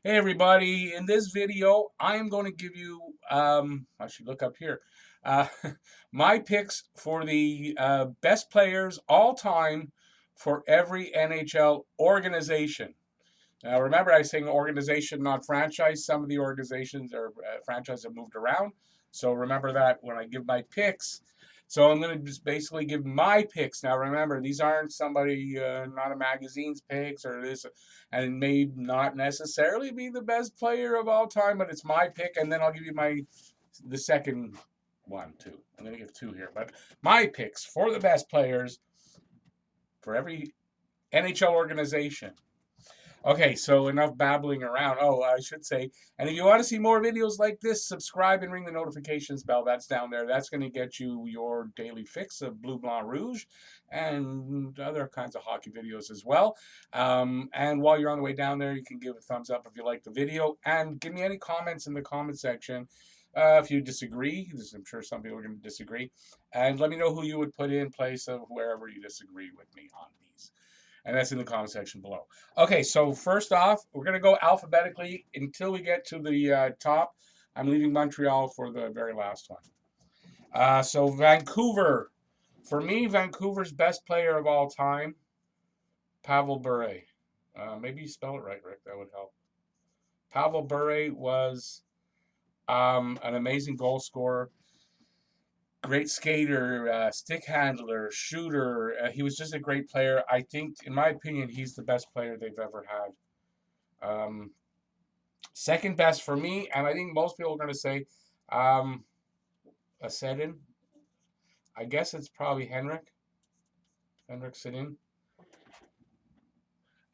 Hey everybody, in this video, I am going to give you, I should look up here, uh, my picks for the best players all time for every NHL organization. Now remember, I saying organization, not franchise. Some of the organizations or franchises have moved around. So remember that when I give my picks. So I'm going to just basically give my picks. Now remember, these aren't somebody, not a magazine's picks or this, and it may not necessarily be the best player of all time, but it's my pick, and then I'll give you the second one too. I'm going to give two here, but my picks for the best players for every NHL organization. Okay, so enough babbling around. Oh, I should say, and if you want to see more videos like this, subscribe and ring the notifications bell. That's down there. That's going to get you your daily fix of Blue, Blanc, Rouge and other kinds of hockey videos as well. And while you're on the way down there, you can give a thumbs up if you like the video and give me any comments in the comment section. If you disagree, I'm sure some people are going to disagree, and let me know who you would put in place of wherever you disagree with me on these. And that's in the comment section below. Okay, so first off, we're going to go alphabetically until we get to the top. I'm leaving Montreal for the very last one. So Vancouver. For me, Vancouver's best player of all time, Pavel Bure. Maybe you spell it right, Rick. That would help. Pavel Bure was an amazing goal scorer, great skater, stick handler, shooter. He was just a great player. I think, in my opinion, he's the best player they've ever had. Second best for me, and I think most people are going to say a Sedin. I guess it's probably Henrik Sedin.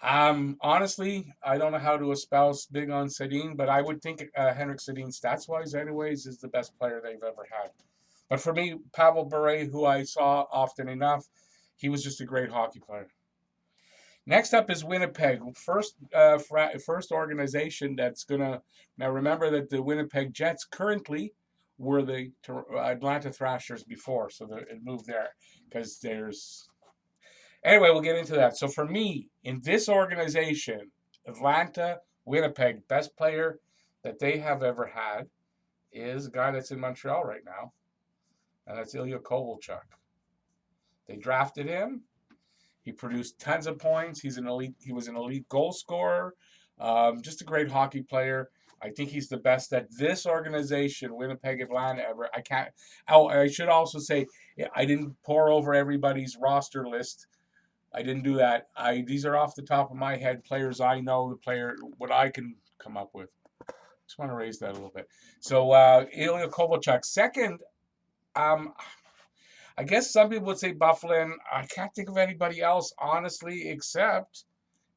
Honestly, I don't know how to espouse big on Sedin, but I would think Henrik Sedin, stats-wise anyways, is the best player they've ever had. But for me, Pavel Bure, who I saw often enough, he was just a great hockey player. Next up is Winnipeg, first organization that's gonna. Now remember that the Winnipeg Jets currently were the Atlanta Thrashers before, so it moved there because there's. Anyway, we'll get into that. So for me, in this organization, Atlanta, Winnipeg, best player that they have ever had is a guy that's in Montreal right now, and that's Ilya Kovalchuk. They drafted him. He produced tons of points. He was an elite goal scorer. Just a great hockey player. I think he's the best that this organization, Winnipeg Atlanta, ever. I can't. Oh, I should also say I didn't pour over everybody's roster list. I didn't do that. These are off the top of my head. Players I know, what I can come up with. Just want to raise that a little bit. So Ilya Kovalchuk. Second, I guess some people would say Bufflin. I can't think of anybody else, honestly, except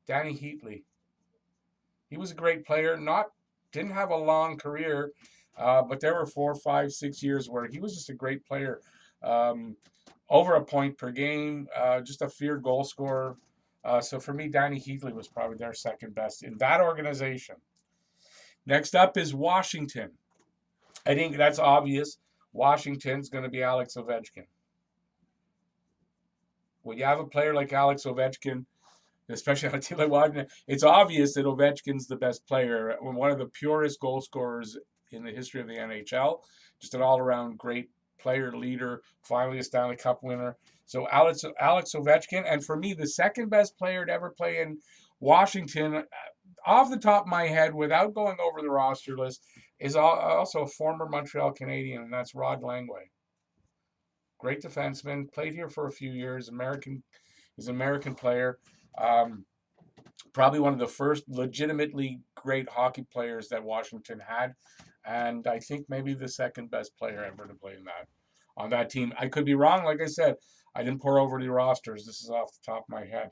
Danny Heatley. He was a great player. Didn't have a long career, but there were 4, 5, 6 years where he was just a great player. Over a point per game, just a feared goal scorer. So for me, Danny Heatley was probably their second best in that organization. Next up is Washington. I think that's obvious. Washington's going to be Alex Ovechkin. When you have a player like Alex Ovechkin, especially on a team like Washington, it's obvious that Ovechkin's the best player, one of the purest goal scorers in the history of the NHL. Just an all-around great player, leader, finally a Stanley Cup winner. So Alex Ovechkin, and for me, the second best player to ever play in Washington, off the top of my head, without going over the roster list, is also a former Montreal Canadian, and that's Rod Langway. Great defenseman, played here for a few years. He's an American player. Probably one of the first legitimately great hockey players that Washington had, and I think maybe the second best player ever to play on that team. I could be wrong. Like I said, I didn't pour over the rosters. This is off the top of my head.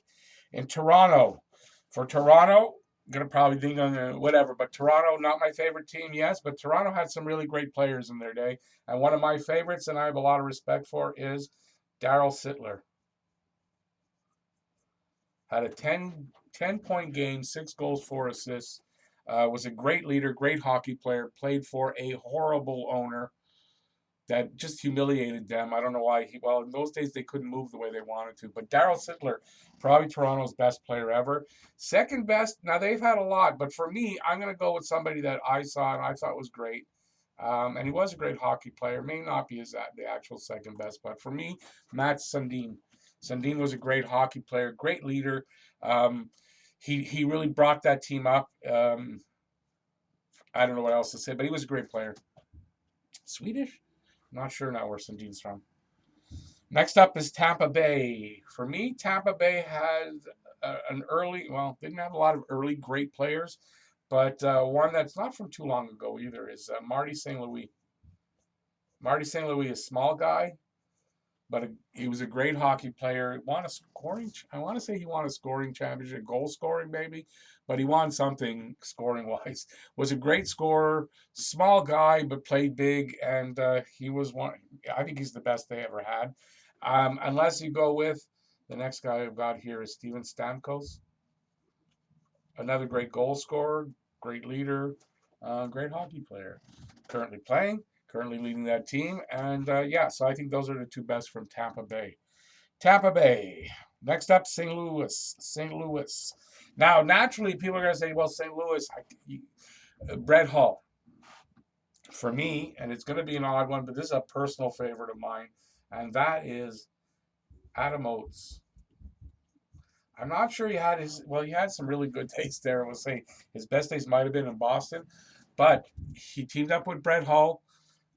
In Toronto, for Toronto, I'm gonna probably think on whatever, but Toronto, not my favorite team, yes, but Toronto had some really great players in their day, and one of my favorites, and I have a lot of respect for, is Daryl Sittler. Had a 10-point game, 6 goals, 4 assists. Was a great leader, great hockey player, played for a horrible owner that just humiliated them. I don't know why. Well, in those days they couldn't move the way they wanted to. But Darryl Sittler, probably Toronto's best player ever. Second best. Now they've had a lot, but for me, I'm going to go with somebody that I saw and I thought was great. And he was a great hockey player. May not be the actual second best, but for me, Matt Sundin. Sundin was a great hockey player, great leader. Um, he really brought that team up. I don't know what else to say, but he was a great player. Swedish? Not sure now where Sundin's from. Next up is Tampa Bay. For me, Tampa Bay has an early, well, didn't have a lot of early great players, but one that's not from too long ago either is Marty St. Louis. Marty St. Louis is a small guy, but he was a great hockey player. Won a scoring. I want to say he won a scoring championship, goal scoring maybe, but he won something scoring wise. Was a great scorer, small guy but played big, and he was one. I think he's the best they ever had. Unless you go with the next guy I've got here is Steven Stamkos, another great goal scorer, great leader, great hockey player. Currently playing, currently leading that team. And yeah, so I think those are the two best from Tampa Bay. Tampa Bay. Next up, St. Louis. St. Louis. Now, naturally, people are going to say, well, St. Louis, Brett Hull. For me, and it's going to be an odd one, but this is a personal favorite of mine, and that is Adam Oates. I'm not sure he had he had some really good days there. I would say his best days might have been in Boston, but he teamed up with Brett Hull.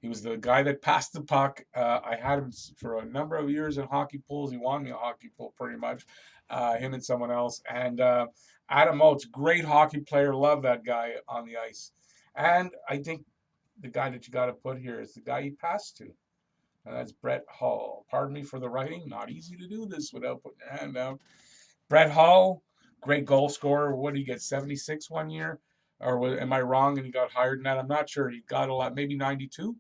He was the guy that passed the puck. I had him for a number of years in hockey pools. He won me a hockey pool pretty much, him and someone else. And Adam Oates, great hockey player. Love that guy on the ice. And I think the guy that you got to put here is the guy he passed to. And that's Brett Hull. Pardon me for the writing. Not easy to do this without putting your hand down. Brett Hull, great goal scorer. What did he get? 76 one year? Or am I wrong and he got higher than that? I'm not sure. He got a lot, maybe 92.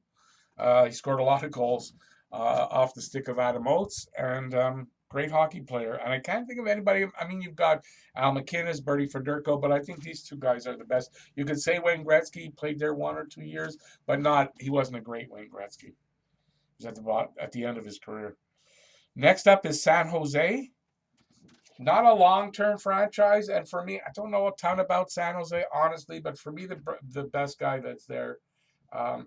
He scored a lot of goals off the stick of Adam Oates, and great hockey player. And I can't think of anybody. I mean, you've got Al McInnes, Bertie Federko, but I think these two guys are the best. You could say Wayne Gretzky played there 1 or 2 years, but he wasn't a great Wayne Gretzky. He was at the end of his career. Next up is San Jose. Not a long-term franchise, and for me, I don't know a ton about San Jose, honestly, but for me, the best guy that's there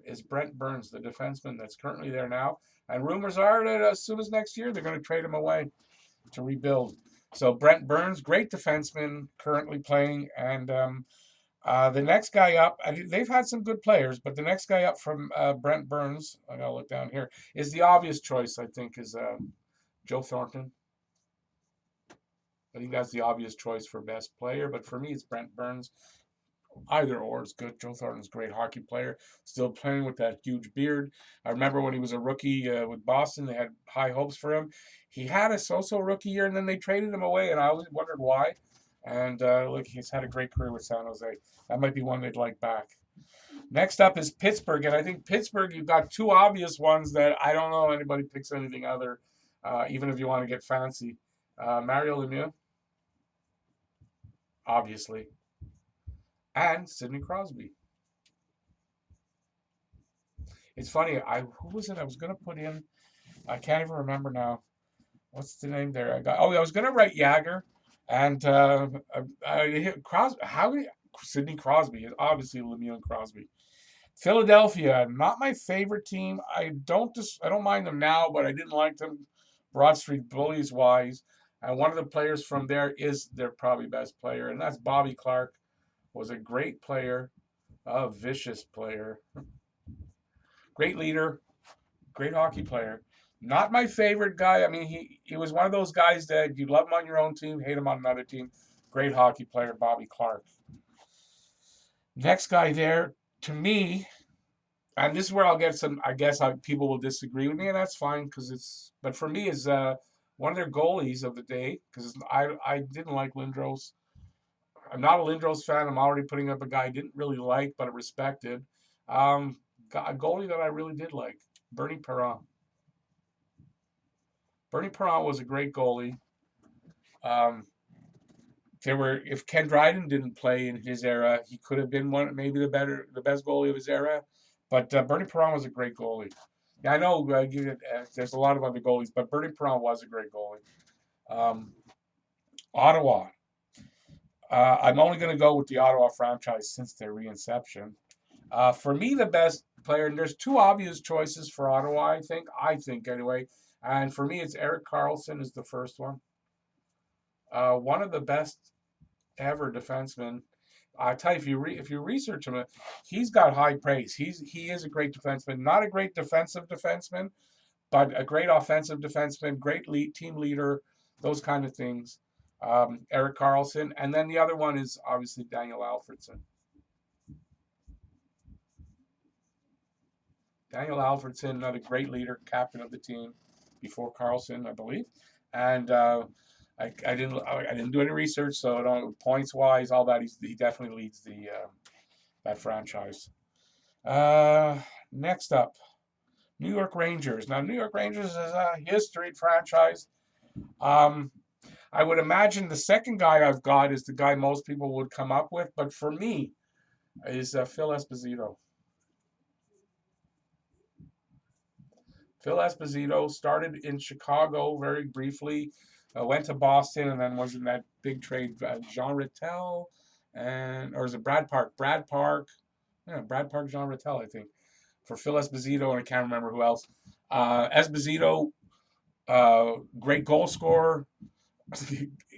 is Brent Burns, the defenseman that's currently there now. And rumors are that as soon as next year, they're going to trade him away to rebuild. So Brent Burns, great defenseman, currently playing. And the next guy up, they've had some good players, but the next guy up from Brent Burns, I got to look down here, is the obvious choice, I think, is Joe Thornton. I think that's the obvious choice for best player, but for me, it's Brent Burns. Either or is good. Joe Thornton's a great hockey player, still playing with that huge beard. I remember when he was a rookie with Boston, they had high hopes for him. He had a so-so rookie year, and then they traded him away, and I always wondered why. And look, he's had a great career with San Jose. That might be one they'd like back. Next up is Pittsburgh, and I think Pittsburgh, you've got two obvious ones that I don't know anybody picks anything other, even if you want to get fancy. Mario Lemieux, obviously, and Sidney Crosby. It's funny. Who was it? I was gonna put in. I can't even remember now. What's the name there? I was gonna write Jagger, and Crosby. Sidney Crosby is obviously Lemieux and Crosby. Philadelphia, not my favorite team. I don't mind them now, but I didn't like them Broad Street Bullies wise. And one of the players from there is their probably best player, and that's Bobby Clark. Was a great player, a vicious player, great leader, great hockey player. Not my favorite guy. I mean, he was one of those guys that you love him on your own team, hate him on another team. Great hockey player, Bobby Clark. Next guy there, to me, and this is where I'll get some. I guess people will disagree with me, and that's fine because but for me, is one of their goalies of the day because I didn't like Lindros. I'm not a Lindros fan. I'm already putting up a guy I didn't really like, but I respected. A goalie that I really did like, Bernie Perron. Bernie Perron was a great goalie. Um, if Ken Dryden didn't play in his era, he could have been maybe the best goalie of his era. But Bernie Perron was a great goalie. Yeah, I know there's a lot of other goalies, but Bernie Perron was a great goalie. Um, Ottawa. I'm only going to go with the Ottawa franchise since their reinception. For me, the best player, and there's two obvious choices for Ottawa, I think anyway. And for me, it's Erik Karlsson is the first one. One of the best ever defensemen. I tell you, if you research him, he's got high praise. He is a great defenseman, not a great defensive defenseman, but a great offensive defenseman, great team leader, those kind of things. Erik Karlsson, and then the other one is obviously Daniel Alfredsson. Daniel Alfredsson, another great leader, captain of the team before Karlsson, I believe. And I didn't do any research, so I don't, points wise, all that he definitely leads the that franchise. Uh, Next up, New York Rangers. Now, New York Rangers is a history franchise. Um, I would imagine the second guy I've got is the guy most people would come up with, but for me, is Phil Esposito. Phil Esposito started in Chicago very briefly, went to Boston, and then was in that big trade. Jean Rattel, or is it Brad Park? Brad Park, yeah, Brad Park, Jean Rattel, I think, for Phil Esposito, and I can't remember who else. Esposito, great goal scorer,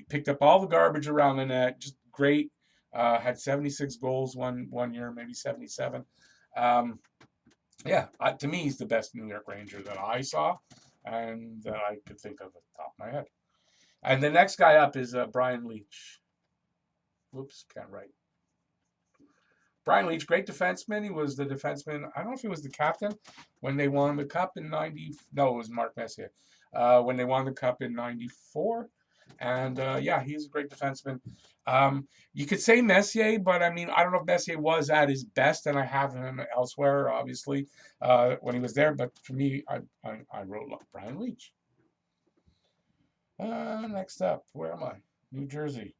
picked up all the garbage around the net, just great. Had 76 goals one year, maybe 77. Um, yeah, to me, he's the best New York Ranger that I saw and that I could think of at the top of my head. And the next guy up is Brian Leach. Whoops, can't write. Brian Leach, great defenseman. He was the defenseman. I don't know if he was the captain when they won the cup in '90. No, it was Mark Messier. When they won the cup in '94. And yeah, he's a great defenseman. You could say Messier, but I mean, I don't know if Messier was at his best, and I have him elsewhere, obviously, when he was there. But for me, I wrote Brian Leach. Next up, where am I? New Jersey.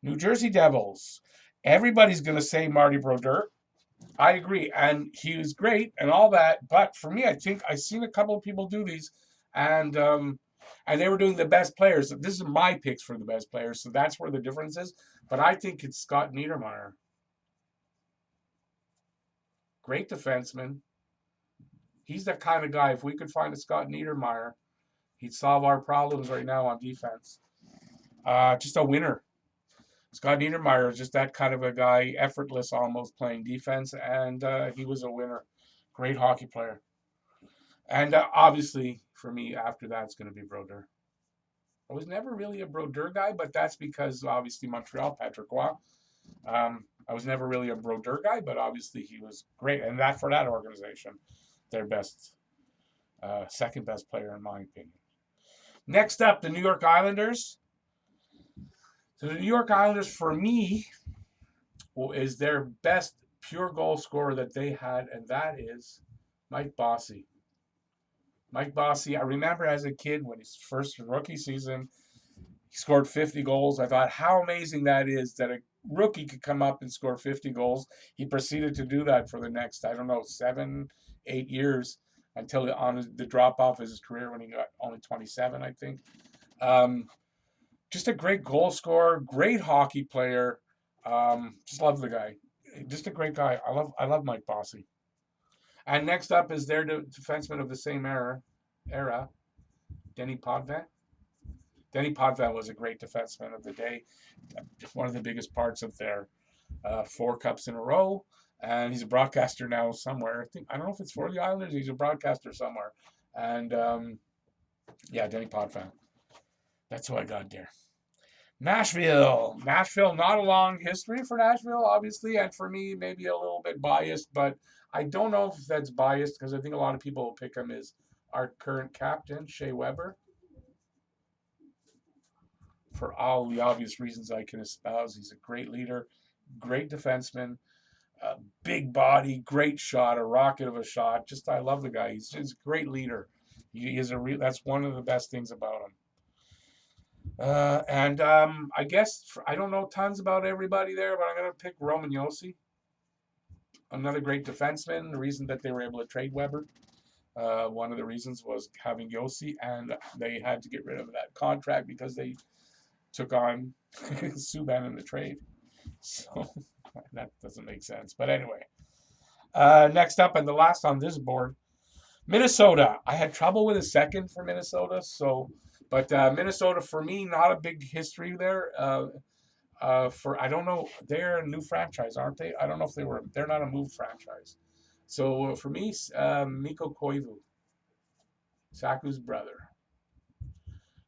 New Jersey Devils. Everybody's going to say Marty Brodeur. I agree, and he was great and all that. But for me, I think I've seen a couple of people do these, and they were doing the best players. This is my picks for the best players, so that's where the difference is. But I think it's Scott Niedermayer, great defenseman. He's the kind of guy. If we could find a Scott Niedermayer, he'd solve our problems right now on defense. Just a winner. Scott Niedermayer is just that kind of a guy, effortless almost playing defense, and he was a winner. Great hockey player. And obviously, for me, after that, it's going to be Brodeur. I was never really a Brodeur guy, but that's because obviously Montreal, Patrick Roy. I was never really a Brodeur guy, but obviously he was great. And that for that organization, their best, second best player in my opinion. Next up, the New York Islanders. So the New York Islanders, for me, is their best pure goal scorer that they had, and that is Mike Bossy. Mike Bossy, I remember as a kid when his first rookie season, he scored 50 goals. I thought how amazing that is that a rookie could come up and score 50 goals. He proceeded to do that for the next, I don't know, 7, 8 years until on the drop off of his career when he got only 27, I think. Um, just a great goal scorer, great hockey player. Just love the guy. Just a great guy. I love Mike Bossy. And next up is their defenseman of the same era, Denny Potvin. Denny Potvin was a great defenseman of the day. One of the biggest parts of their 4 cups in a row. And he's a broadcaster now somewhere. I don't know if it's for the Islanders. He's a broadcaster somewhere. And yeah, Denny Potvin. That's who I got there. Nashville. Nashville, not a long history for Nashville, obviously, and for me, maybe a little bit biased, but I don't know if that's biased because I think a lot of people will pick him as our current captain, Shea Weber, for all the obvious reasons I can espouse. He's a great leader, great defenseman, big body, great shot, a rocket of a shot. Just I love the guy. He's just a great leader. He is that's one of the best things about him. And I guess I don't know tons about everybody there, but I'm going to pick Roman Josi, another great defenseman. The reason that they were able to trade Weber. One of the reasons was having Yossi, and they had to get rid of that contract because they took on Subban in the trade. So that doesn't make sense. But anyway, next up and the last on this board, Minnesota. I had trouble with a second for Minnesota, but Minnesota for me, not a big history there. For I don't know, they're a new franchise, aren't they? I don't know if they were. They're not a moved franchise. So for me, Mikko Koivu, Saku's brother.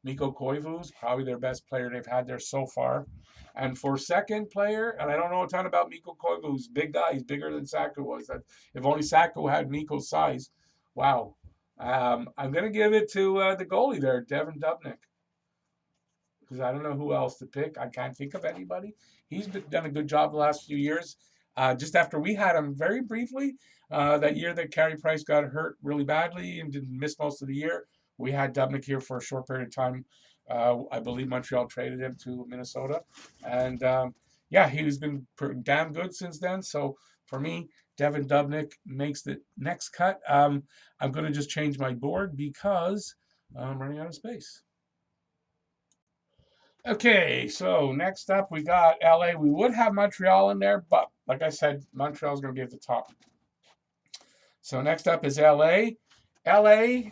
Mikko Koivu's probably their best player they've had there so far. And for second player, and I don't know a ton about Mikko Koivu, who's a big guy. He's bigger than Saku was. If only Saku had Mikko's size. Wow. I'm going to give it to the goalie there, Devin Dubnyk, because I don't know who else to pick. I can't think of anybody. He's done a good job the last few years. Just after we had him very briefly, that year that Carey Price got hurt really badly and didn't miss most of the year, we had Dubnyk here for a short period of time. I believe Montreal traded him to Minnesota. And yeah, he's been damn good since then. So for me, Devin Dubnyk makes the next cut. I'm going to just change my board because I'm running out of space. Okay, so next up we got LA. We would have Montreal in there, but like I said, Montreal's going to be at the top. So next up is LA. LA.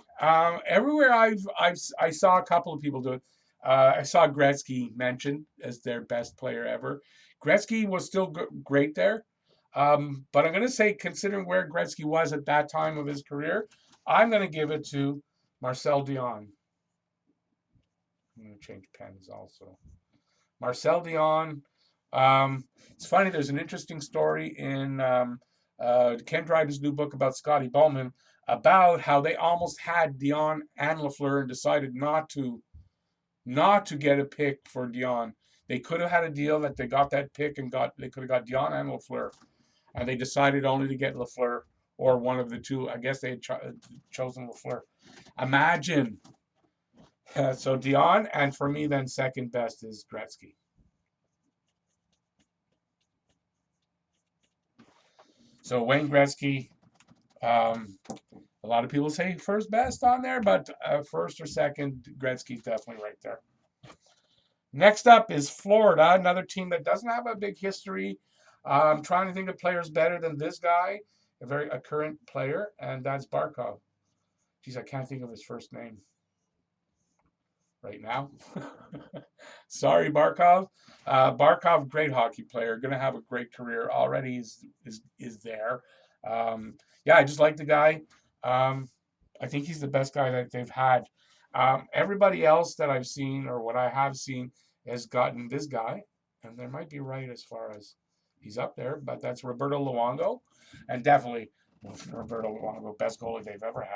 Everywhere I saw a couple of people do it. I saw Gretzky mentioned as their best player ever. Gretzky was still great there, but I'm going to say, considering where Gretzky was at that time of his career, I'm going to give it to Marcel Dionne. I'm going to change pens also. Marcel Dionne. It's funny. There's an interesting story in Ken Dryden's new book about Scotty Bowman about how they almost had Dionne and Lafleur and decided not to get a pick for Dionne. They could have had a deal that they got that pick and they could have got Dionne and Lafleur, and they decided only to get Lafleur or one of the two. I guess they had chosen Lafleur. Imagine. So Dionne, and for me then second best is Gretzky. So Wayne Gretzky, a lot of people say first best on there, but first or second, Gretzky's definitely right there. Next up is Florida, another team that doesn't have a big history. I'm trying to think of players better than this guy, a current player, and that's Barkov. Geez, I can't think of his first name right now. Sorry, Barkov. Barkov, great hockey player, going to have a great career. Already is there. Yeah, I just like the guy. I think he's the best guy that they've had. Everybody else that I've seen or what I have seen has gotten this guy, and they might be right as far as he's up there, but that's Roberto Luongo, and definitely Roberto Luongo, best goalie they've ever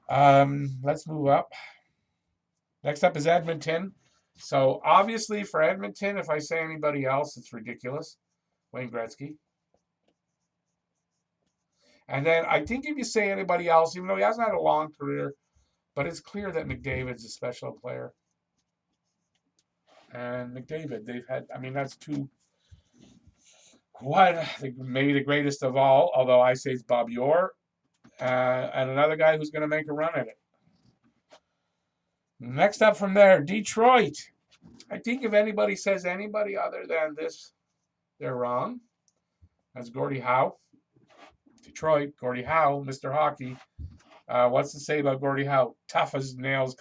had. Let's move up. Next up is Edmonton. So obviously for Edmonton, if I say anybody else, it's ridiculous. Wayne Gretzky. And then I think if you say anybody else, even though he hasn't had a long career, but it's clear that McDavid's a special player. And McDavid, they've had, I mean, that's two, maybe the greatest of all, although I say it's Bob Orr, and another guy who's going to make a run at it. Next up from there, Detroit. I think if anybody says anybody other than this, they're wrong. That's Gordie Howe. Detroit, Gordie Howe, Mr. Hockey. What's to say about Gordie Howe? Tough as nails,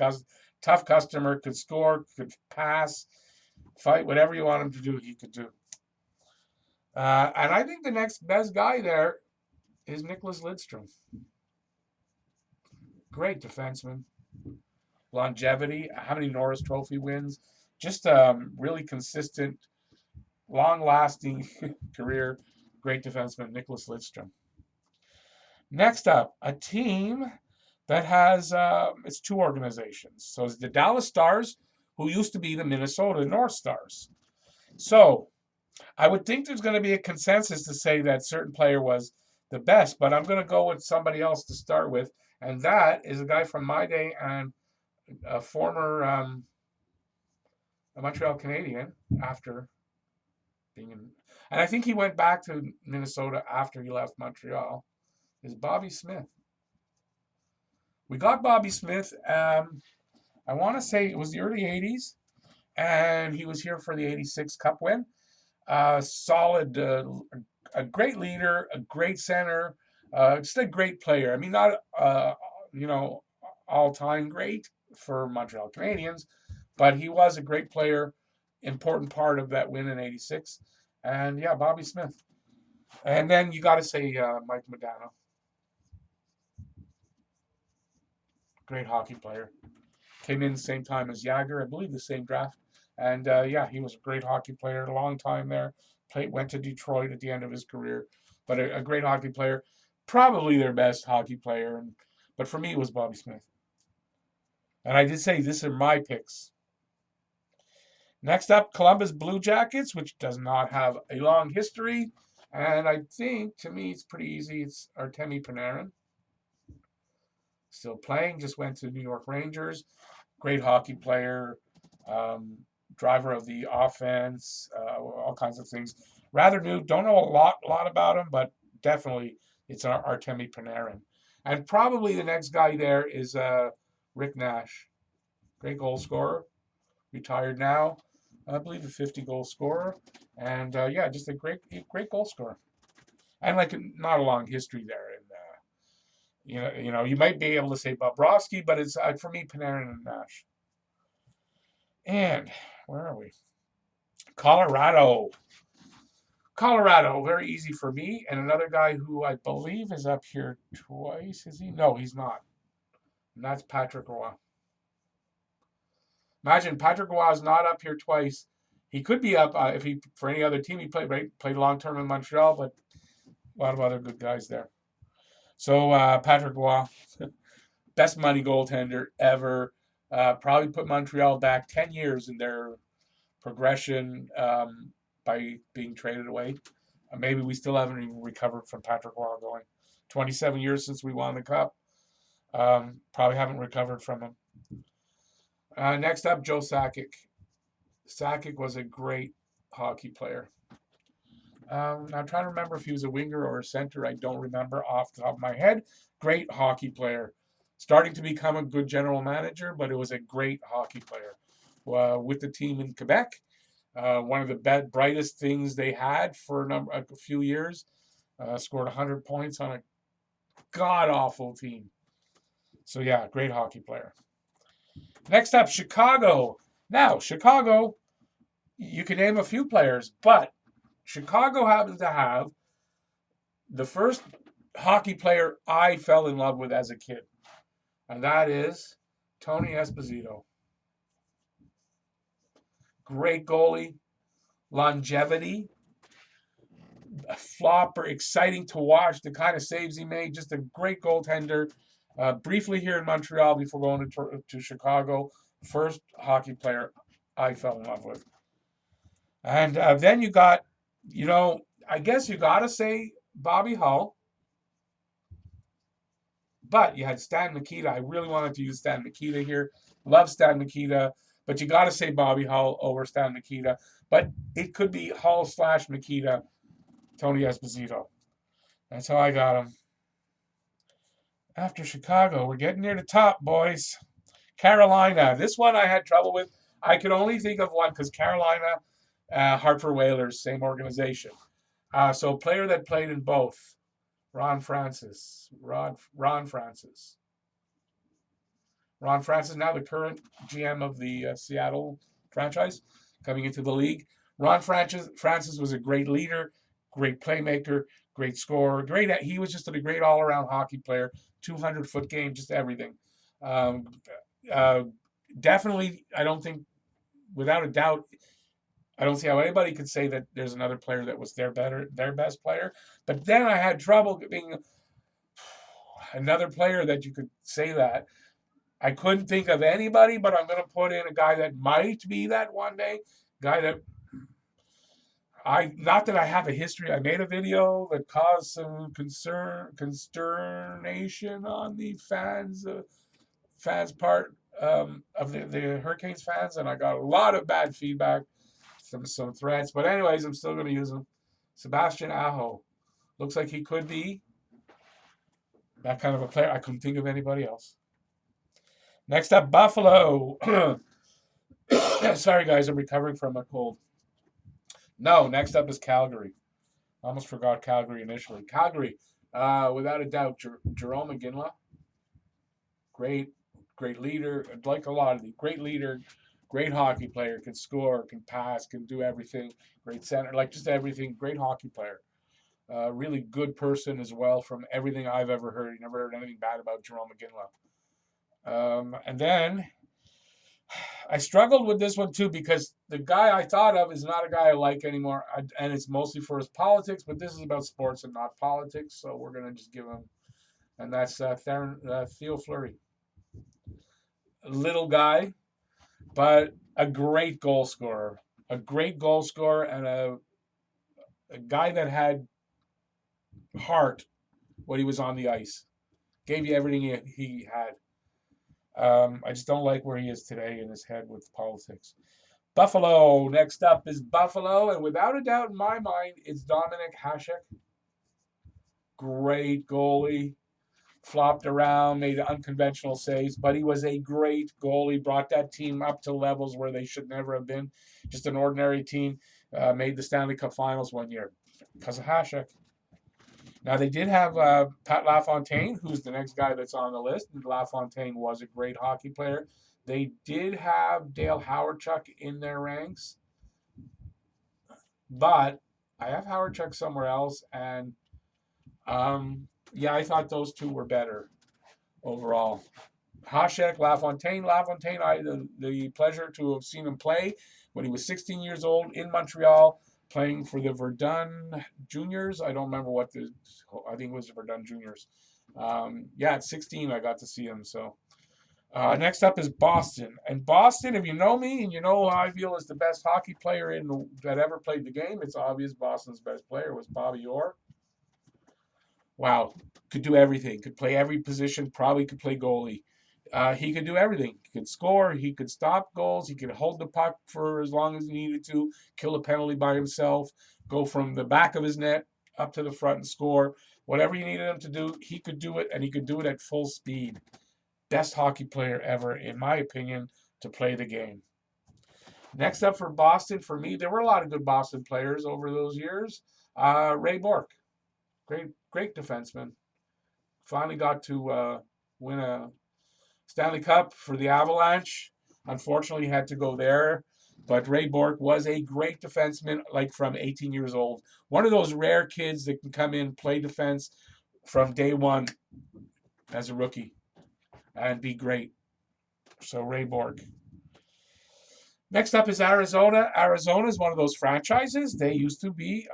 tough customer, could score, could pass, fight, whatever you want him to do, he could do. And I think the next best guy there is Nicholas Lidstrom. Great defenseman. Longevity, how many Norris Trophy wins? Just really consistent, long-lasting career. Great defenseman, Nicholas Lidstrom. Next up, a team that has, it's two organizations. So it's the Dallas Stars, who used to be the Minnesota North Stars. So I would think there's going to be a consensus to say that certain player was the best, but I'm going to go with somebody else to start with, and that is a guy from my day and a former a Montreal Canadian after being in, and I think he went back to Minnesota after he left Montreal, is Bobby Smith. We got Bobby Smith. I want to say it was the early 80s, and he was here for the 86 Cup win. Solid, a great leader, a great center, just a great player. I mean, not, you know, all time great for Montreal Canadiens, but he was a great player, important part of that win in 86. And yeah, Bobby Smith. And then you got to say Mike Modano, great hockey player. Came in the same time as Jagger, I believe the same draft. And yeah, he was a great hockey player, a long time there. Went to Detroit at the end of his career, but a great hockey player. Probably their best hockey player. But for me, it was Bobby Smith. And I did say these are my picks. Next up, Columbus Blue Jackets, which does not have a long history. And I think, to me, it's pretty easy. It's Artemi Panarin. Still playing, just went to New York Rangers. Great hockey player, um, driver of the offense, all kinds of things. Rather new. Don't know a lot about him, but definitely it's Artemi Panarin. And probably the next guy there is Rick Nash. Great goal scorer. Retired now. I believe a 50-goal scorer. And yeah, just a great goal scorer. And like not a long history there. And you might be able to say Bobrovsky, but it's for me Panarin and Nash. And where are we? Colorado. Colorado, very easy for me. And another guy who I believe is up here twice. Is he? No, he's not. And that's Patrick Roy. Imagine Patrick Roy is not up here twice. He could be up if he for any other team. He played long term in Montreal, but a lot of other good guys there. So Patrick Roy, best money goaltender ever. Probably put Montreal back 10 years in their progression by being traded away. Maybe we still haven't even recovered from Patrick Roy going 27 years since we won the Cup. Probably haven't recovered from him. Next up, Joe Sakic. Sakic was a great hockey player. I'm trying to remember if he was a winger or a center. I don't remember off the top of my head. Great hockey player. Starting to become a good general manager, but it was a great hockey player. With the team in Quebec, one of the brightest things they had for a few years. Scored 100 points on a god-awful team. So yeah, great hockey player. Next up, Chicago. Now, Chicago, you can name a few players, but Chicago happens to have the first hockey player I fell in love with as a kid, and that is Tony Esposito. Great goalie, longevity, a flopper, exciting to watch, the kind of saves he made, just a great goaltender. Briefly here in Montreal before going to Chicago, first hockey player I fell in love with. And then you got, I guess you got to say Bobby Hull. But you had Stan Mikita. I really wanted to use Stan Mikita here. Love Stan Mikita. But you got to say Bobby Hull over Stan Mikita. But it could be Hull / Mikita, Tony Esposito. That's how I got him. After Chicago, we're getting near the top, boys. Carolina. This one I had trouble with. I could only think of one because Carolina, Hartford Whalers, same organization. So a player that played in both. Ron Francis, now the current GM of the Seattle franchise, coming into the league. Ron Francis was a great leader, great playmaker, great scorer, he was just a great all-around hockey player, 200-foot game, just everything. Definitely, I don't think, without a doubt, I don't see how anybody could say that there's another player that was their best player. But then I had trouble being another player that you could say that. I couldn't think of anybody, but I'm going to put in a guy that might be that one day. Guy that not that I have a history. I made a video that caused some consternation on the fans part of the Hurricanes fans, and I got a lot of bad feedback. Some threats, but anyways, I'm still going to use him. Sebastian Aho. Looks like he could be that kind of a player. I couldn't think of anybody else. Next up, Buffalo. Sorry, guys, I'm recovering from a cold. No, next up is Calgary. Almost forgot Calgary initially. Calgary, without a doubt, Jerome McGinley, great, great leader. Like a lot of the great leader, great hockey player, can score, can pass, can do everything. Great center, like just everything. Great hockey player. Really good person as well. From everything I've ever heard, you never heard anything bad about Jerome McGinley. And then I struggled with this one too because the guy I thought of is not a guy I like anymore, and it's mostly for his politics. But this is about sports and not politics, so we're gonna just give him, and that's Theo Fleury, little guy, but a great goal scorer, and a guy that had heart when he was on the ice. Gave you everything he had. I just don't like where he is today in his head with politics. Buffalo. Next up is Buffalo, and without a doubt in my mind, it's Dominic Hasek. Great goalie. Flopped around, made unconventional saves, but he was a great goalie. Brought that team up to levels where they should never have been. Just an ordinary team. Made the Stanley Cup Finals one year because of Hasek. Now they did have Pat LaFontaine, who's the next guy that's on the list. LaFontaine was a great hockey player. They did have Dale Hawerchuk in their ranks, but I have Hawerchuk somewhere else, and yeah, I thought those two were better overall. Hasek, LaFontaine. LaFontaine, I had the pleasure to have seen him play when he was 16 years old in Montreal, playing for the Verdun Juniors. I don't remember I think it was the Verdun Juniors. Yeah, at 16, I got to see him. So next up is Boston. And Boston, if you know me and you know how I feel is the best hockey player that ever played the game, it's obvious Boston's best player was Bobby Orr. Wow, could do everything. Could play every position. Probably could play goalie. He could do everything. He could score. He could stop goals. He could hold the puck for as long as he needed to. Kill a penalty by himself. Go from the back of his net up to the front and score. Whatever you needed him to do, he could do it, and he could do it at full speed. Best hockey player ever, in my opinion, to play the game. Next up for Boston, for me, there were a lot of good Boston players over those years. Ray Bourque, great defenseman. Finally got to win a Stanley Cup for the Avalanche. Unfortunately, had to go there. But Ray Bourque was a great defenseman, like from 18 years old. One of those rare kids that can come in, play defense from day one as a rookie and be great. So Ray Bourque. Next up is Arizona. Arizona is one of those franchises. They used to be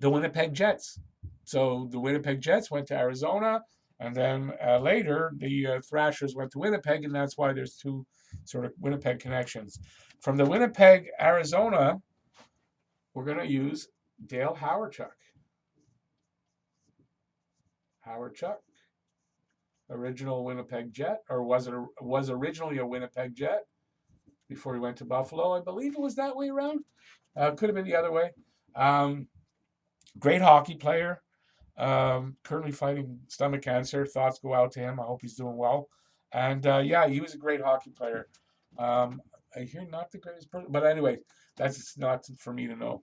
the Winnipeg Jets. So the Winnipeg Jets went to Arizona, and then later the Thrashers went to Winnipeg, and that's why there's two sort of Winnipeg connections. From the Winnipeg, Arizona, we're going to use Dale Hawerchuk. Hawerchuk, original Winnipeg Jet, or was originally a Winnipeg Jet before he went to Buffalo. I believe it was that way around. Could have been the other way. Great hockey player. Currently fighting stomach cancer. Thoughts go out to him. I hope he's doing well. And yeah, he was a great hockey player. I hear not the greatest person, but anyway, that's not for me to know.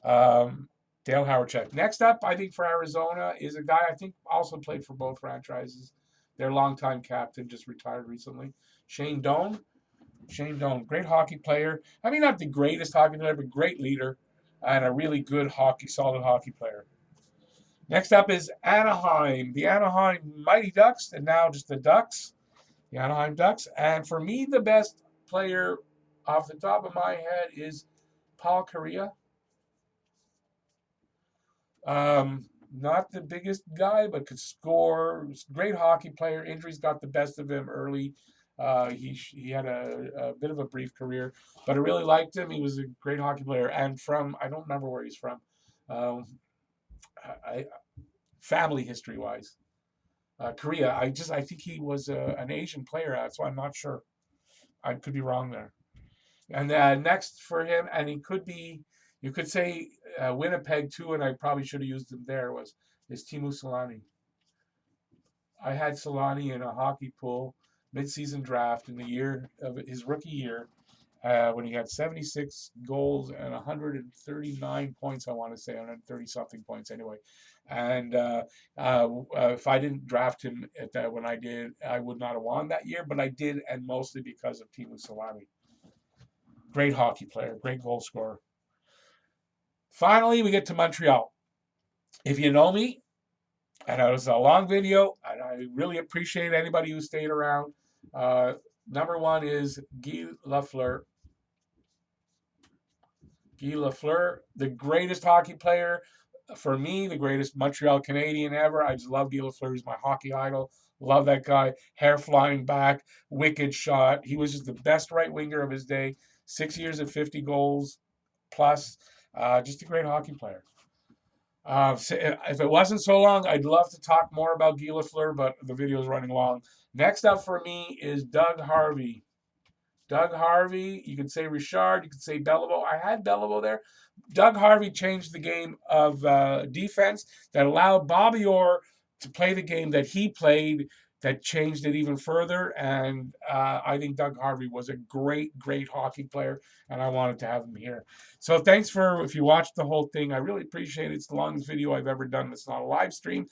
Dale Hawerchuk. Next up, I think for Arizona is a guy I think also played for both franchises. Their longtime captain just retired recently. Shane Doan. Shane Doan, great hockey player. I mean, not the greatest hockey player, but great leader and a really good solid hockey player. Next up is Anaheim, the Anaheim Mighty Ducks, and now just the Ducks, the Anaheim Ducks. And for me, the best player off the top of my head is Paul Kariya. Not the biggest guy, but could score. Great hockey player. Injuries got the best of him early. He had a bit of a brief career, but I really liked him. He was a great hockey player, and I don't remember where he's from. I family history wise, Korea. I think he was an Asian player. That's why I'm not sure. I could be wrong there. And next for him, and he could be. You could say Winnipeg too, and I probably should have used him there. Is Teemu Selanne. I had Selanne in a hockey pool mid-season draft in the year of his rookie year, when he had 76 goals and 139 points, I want to say 130 something points anyway. And if I didn't draft him at that when I did, I would not have won that year, but I did, and mostly because of Teemu Salami. Great hockey player, great goal scorer. Finally, we get to Montreal. If you know me, and it was a long video, and I really appreciate anybody who stayed around. Number one is Guy Lafleur. Guy Lafleur, the greatest hockey player for me, the greatest Montreal Canadian ever. I just love Guy Lafleur. He's my hockey idol. Love that guy. Hair flying back, wicked shot. He was just the best right winger of his day. 6 years of 50 goals plus. Just a great hockey player. If it wasn't so long, I'd love to talk more about Guy Lafleur, but the video is running long. Next up for me is Doug Harvey. Doug Harvey, you could say Richard, you could say Beliveau. I had Beliveau there. Doug Harvey changed the game of defense that allowed Bobby Orr to play the game that he played, that changed it even further. And I think Doug Harvey was a great, great hockey player, and I wanted to have him here. So thanks if you watched the whole thing. I really appreciate it. It's the longest video I've ever done. It's not a live stream.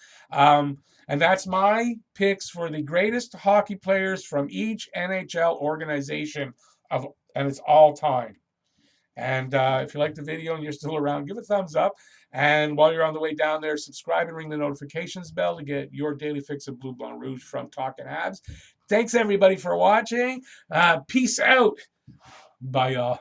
And that's my picks for the greatest hockey players from each NHL organization, and it's all time. And if you like the video and you're still around, give a thumbs up. And while you're on the way down there, subscribe and ring the notifications bell to get your daily fix of Blue Blanc Rouge from Talking Habs. Thanks, everybody, for watching. Peace out. Bye, y'all.